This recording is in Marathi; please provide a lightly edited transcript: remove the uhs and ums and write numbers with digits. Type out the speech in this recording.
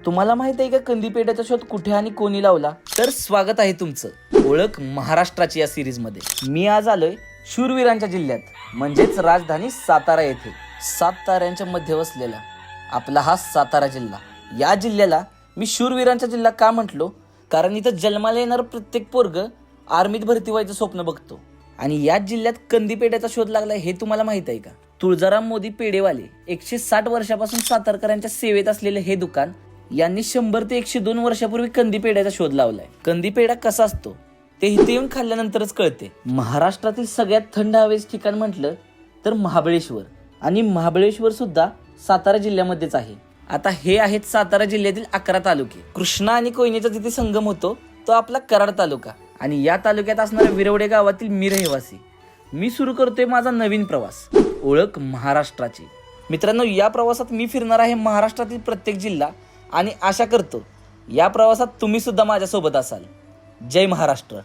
तुम्हाला माहित आहे का कंदीपेढ्याचा शोध कुठे आणि कोणी लावला? तर स्वागत आहे तुमचं ओळख महाराष्ट्राची या सिरीज मध्ये। मी आज आलोय शूरवीरांच्या जिल्ह्यात, म्हणजेच राजधानी सातारा येथे 7 ताऱ्यांच्या मध्ये वसलेला आपला हा सातारा जिल्हा। या जिल्ह्याला मी शूरवीरांचा जिल्हा का म्हटलो? कारण इथं जन्माला येणार प्रत्येक पोरग आर्मीत भरती व्हायचं स्वप्न बघतो आणि याच जिल्ह्यात कंदीपेढ्याचा शोध लागला हे तुम्हाला माहित आहे का? तुळजाराम मोदी पेढेवाले 160 वर्षापासून सातारकरांच्या सेवेत असलेले हे दुकान यांनी 100 ते 102 वर्षापूर्वी कंदीपेढ्याचा शोध लावलाय। कंदीपेढा कसा असतो ते इथे येऊन खाल्ल्यानंतरच कळते। महाराष्ट्रातील सगळ्यात थंड हवेचं ठिकाण म्हटलं तर महाबळेश्वर, आणि महाबळेश्वर सुद्धा सातारा जिल्ह्यामध्येच आहे। आता हे आहेत सातारा जिल्ह्यातील 11 तालुके। कृष्णा आणि कोयनेचा जिथे संगम होतो तो आपला कराड तालुका, आणि या तालुक्यात असणाऱ्या विरवडे गावातील मी रहिवासी। मी सुरू करतोय माझा नवीन प्रवास, ओळख महाराष्ट्राची। मित्रांनो, या प्रवासात मी फिरणार आहे महाराष्ट्रातील प्रत्येक जिल्हा, आणि आशा करतो या प्रवासात तुम्ही सुद्धा माझ्यासोबत असाल। जय महाराष्ट्र।